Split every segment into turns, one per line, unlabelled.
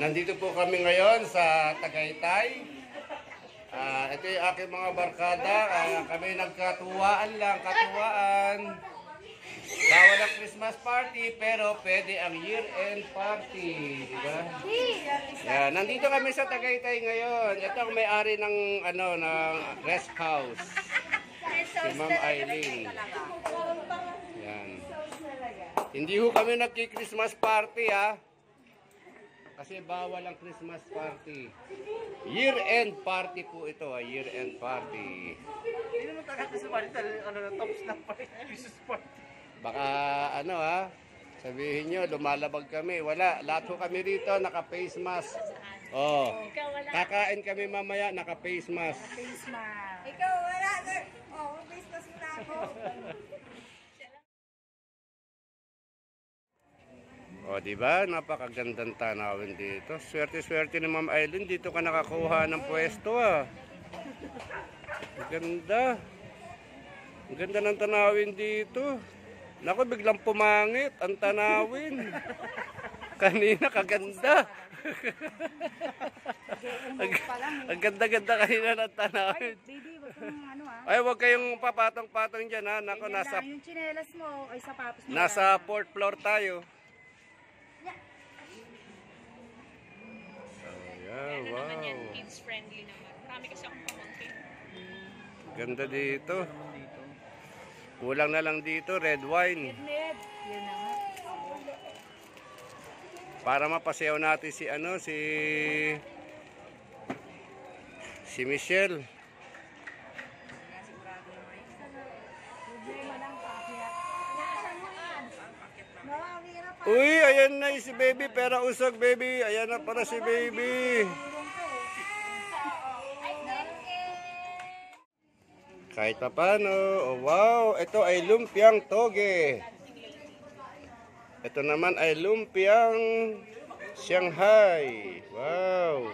Nandito po kami ngayon sa Tagaytay. Ito yung aking mga barkada. Kami nagkatuwaan lang, katuwaan. Bawal ang Christmas party, pero pwede ang year-end party. Diba? Yeah, nandito kami sa Tagaytay ngayon. Ito ang may-ari ng, ng rest house. Si Ma'am Eileen. Yan. Hindi ho kami nagki-Christmas party, ha. Kasi bawal ang Christmas party. Year-end party po ito, year-end party.
Hindi naman talaga Christmas party, tops lang pa rin Christmas party.
Baka sabihin nyo, lumalabag kami. Wala, lahat ho kami rito naka-face mask. Oh, kakain kami mamaya naka-face mask.
Face mask. Ikaw wala. Oh, face mask na ako.
O, diba? Napakagandang tanawin dito. Swerte-swerte ni Ma'am Eileen. Dito ka nakakuha ng pwesto, ah. Ang ganda. Ang ganda ng tanawin dito. Naku, biglang pumangit ang tanawin. Kanina, kaganda. Ang ganda-ganda kanina ng tanawin.
Baby, wag kang
Ay, huwag kayong papatong-patong dyan, ha. Naku,
yung tsinelas mo, ay sapatos mo.
nasa 4th floor tayo.
Ano
Wow.
naman yan, kids friendly naman. Marami kasi akong pamangkin.
Ganda dito. Kulang na lang dito, red wine.
Ned, yun na nga.
Para mapasayaw natin si Michelle. Uy, ayan na si baby, pera usog baby. Ayan na para si baby. Kahit pa paano. Oh, wow, ito ay lumpiang toge. Ito naman ay lumpiang Shanghai. Wow.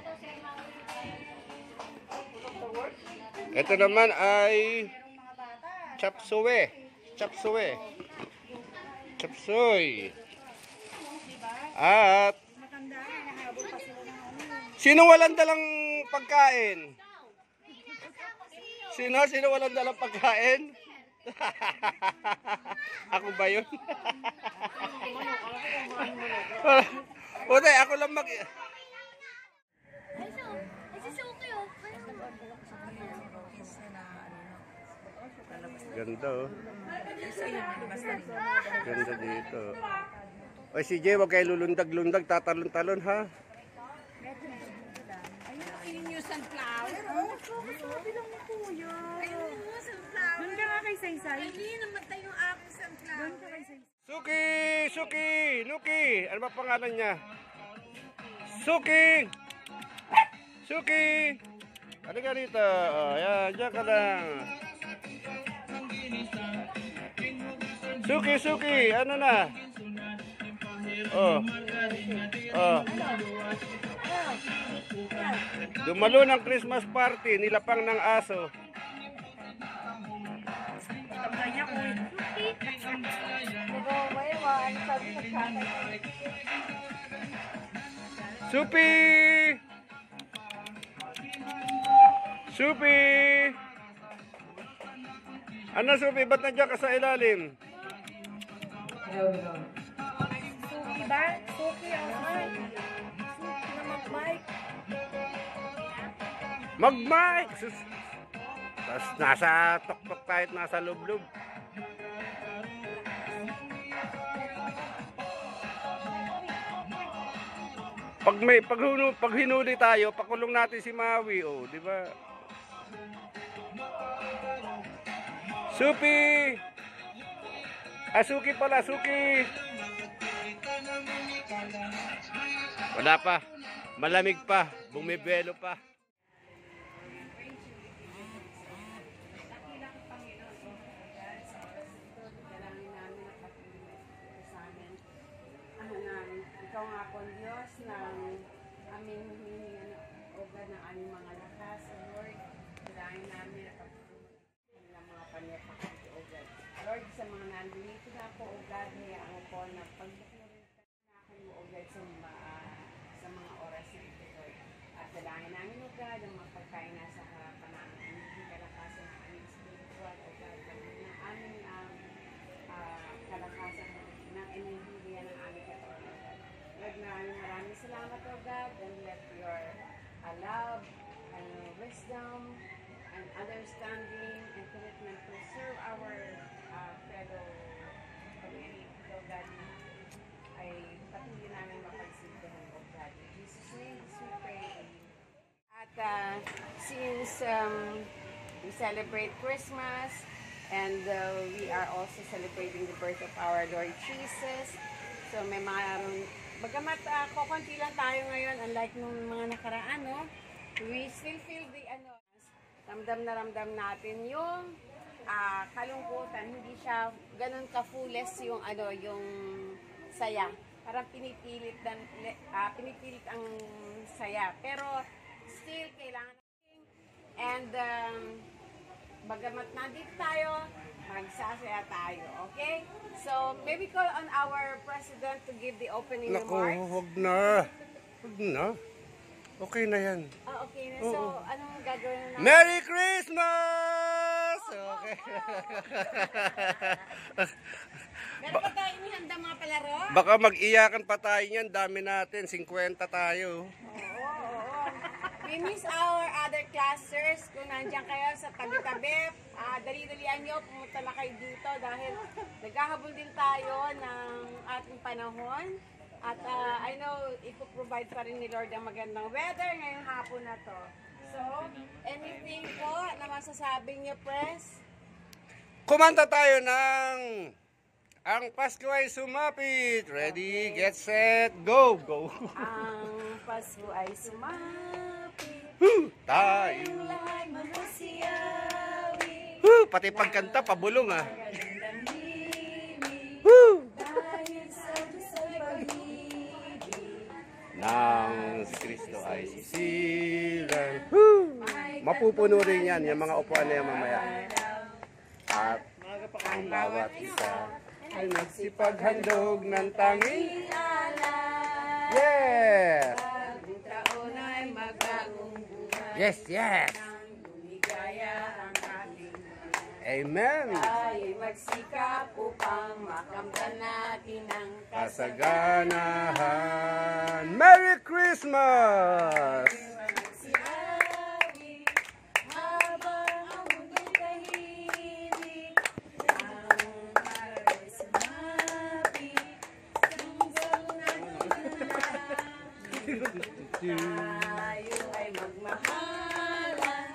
Ito naman ay chop suey. Chop suey. Chop suey. At sino walang dalang pagkain? Sino walang dalang pagkain? Ako ba yun? Puti, ako lang Ganda, oh. Ganda dito. Oy, si Jay, wag kayo lulundag-lundag, tatalon-talon, ha?
Ayun yung sunflower. Oh, sabi lang ni Kuya. Ayun yung sunflower. Doon ka nga kay Saysay. Hindi namatay yung aking sunflower. Doon ka kay Saysay.
Nuki. Ano ba pangalan niya? Suki. Ano ka rito? Oh, yan, dyan ka lang. Suki, ano na? Oh. Dumalo ng Christmas party, nilapang ng aso. Supi! Ano, Supi? Ba't nandiyan ka sa ilalim?
Suki ba? Suki ako. Suki na mag-bike.
Mag-mic! Tapos nasa tok-tok tayo at nasa loob-loob. Pag hinuli tayo, pakulong natin si Maui, oh, di ba? Supi! Suki pala, Suki! Wala pa. Malamig pa. Bumibelo pa.
Ikaw nga po, Diyos, ng aming humingi ogad ng aming mga lakas, Lord. Kailangan namin at pagtutunan ng mga panyapak ogad. Lord, sa mga nandito na po, ogad, hayaan mo po na pagbukurin ka na akin mo ogad sa mga oras blessing ito, Lord. At dalangin namin, O God, ang magpagkain na sa harapan namin, ang hindi kalakasan ng aming spiritual, O God, ng aming kalakasan ng enerhiya ng aming katawan, O God. Lord, maraming salamat, O God, and let your love and wisdom and understanding and commitment to serve our fellow community, O God, ay patuloy namin mapagsintahan, O God. In Jesus' name, we pray. At since we celebrate Christmas and we are also celebrating the birth of our Lord Jesus, so may bagamat konti lang tayo ngayon, unlike nung mga nakaraan, no? We still feel the ramdam natin yung kalungkutan. Hindi siya ganun ka-fullest yung yung saya. Parang pinipilit ang saya. Pero still kailangan natin. And bagamat nandito tayo, magsasaya tayo. Okay? So, maybe call on our president to give the opening
Naku,
remarks.
huwag na. Huwag na. Okay na yan.
Okay na. So, anong gagawin na natin?
Merry Christmas! Okay.
Meron pa tayo inihanda mga palaro?
Baka mag-iyakan pa tayo niyan. Dami natin. 50 tayo.
Oo. We miss our other classers. Kung nandiyan kayo sa tabi-tabi, dali-dalian nyo, pumunta na kayo dito dahil naghahabol din tayo ng ating panahon. At I know, ipoprovide pa rin ni Lord ang magandang weather ngayong hapon na to. So, anything po na masasabi niyo, Pres?
Kumanta tayo ng Ang Pasko ay Sumapit. Ready, get set, go! Go!
Ang Pasko ay sumapit.
Tayo!
Lahat manusiyawi.
Pati pagkanta, pabulong ah.
Magandang himig. Dahil sa Diyos ay pag-ibig.
Nang si Kristo ay sisilan. Mapupuno rin yan, yung mga upuan na yan mamaya. At ang bawat isa ay nagsipaghandog ng tanging. Yes!
Bagong taon ay magbagong buhay.
Yes, yes!
Nang lumigaya ang ating
Amen!
tayo'y magsikap upang makamtan natin ang
Kasaganahan! Merry Christmas!
Siyawi, habang ang mundo'y tahimik, ang araw ay sumapit, hanggang tayo ay magmahalan,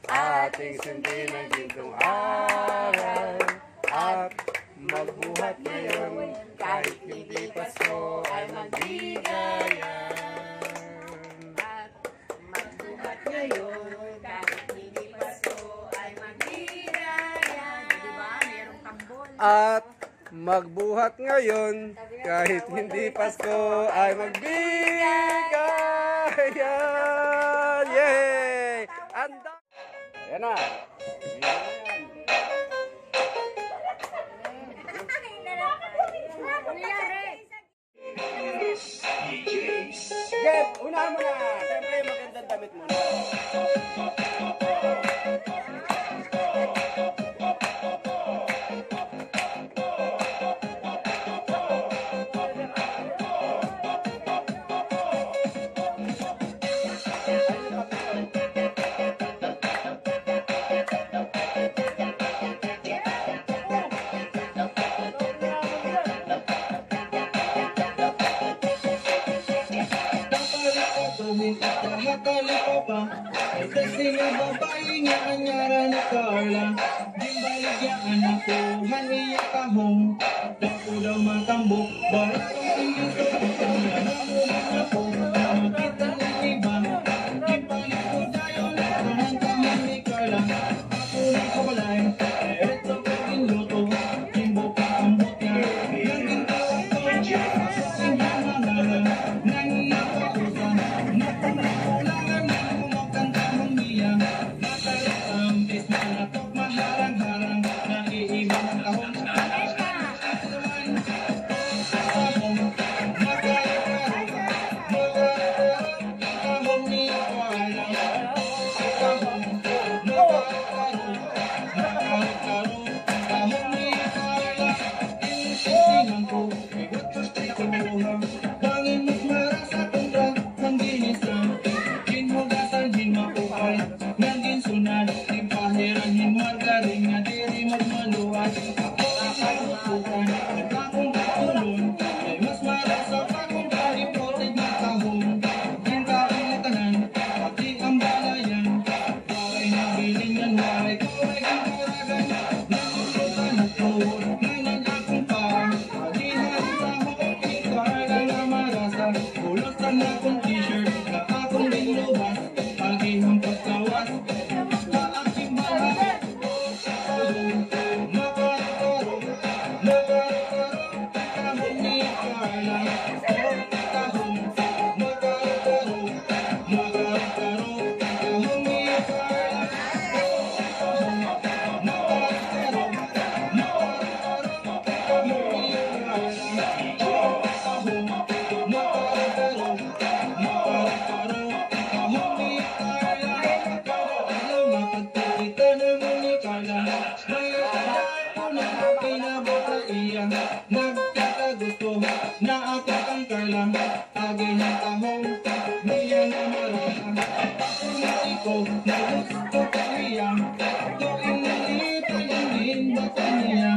Ating sundin ang gintong araw at magbuhat ngayon kahit hindi Pasko ay magbigayan.
at magbuhat ngayon, kahit hindi Pasko ay magbigayan. Diba? Merong tambol.
At magbuhat ngayon kahit hindi Pasko ay magbigayan. Yay! Anda! Yan na. Get, unahan mo na. Siyempre, magandang damit mo na.
Ay kasi yung babae nga anyara ni Carla, di baligyan ako, haniya kahong, dako daw matambok, baratong tingin ko, namulan ako, makita ng iba, di balik ko tayo, nakuhan kami ni Carla, ako na kabalay, eto ko inuto, timbo ka ang butya, naging tawag ko, kasing hananana, nang napakusan, napunakulangan, kumakanta ng miya, natalit ang tis na natok maharang-harang, naiiwan ang kahong, at akong katulong. Ay mas marasa pa kung kalipotin na tahong. Yung kainatanan, pati ang balayan. Waray na bilingan, waray ko ay karagan. Nakusutan at tuhod, nanan akong parang. Palihan sa hong ikarga na marasa. Pulutan akong t-shirt na akong dinlubas. Pagihang pagkawas, sa aking balat. Nagkakagusto na ako ang Carla. Agay ng tahong niya na marasa. Pagkumati ko na gusto ko niya. Tuwing nalita yung linda ko niya.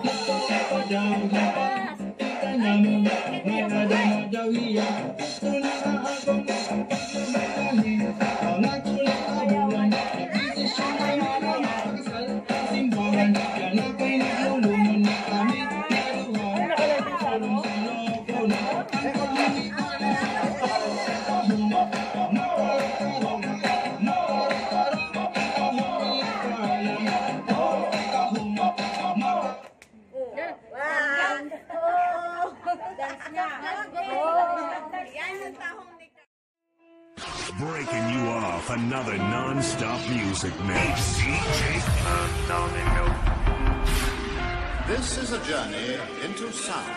Gusto ko daw dapat kita namin. May nadama daw hiya. Gusto na akong pagmamalahin. Mga kulang kabulan. Nag-desisyon kami na makakasal sa simbahan. Yan ako'y naglulungan na kami.
Breaking you off another non-stop music mix.
This is a journey into sound.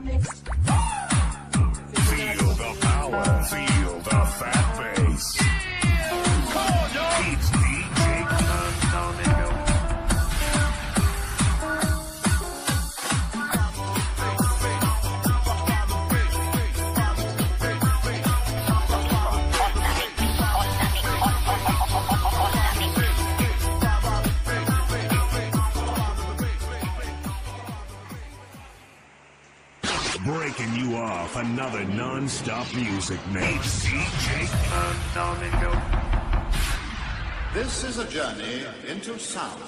Feel the power, feel the fat bass. It's DJ Condomingo. Breaking you off another non-stop music mix. DJ Condomingo.
This is a journey into sound.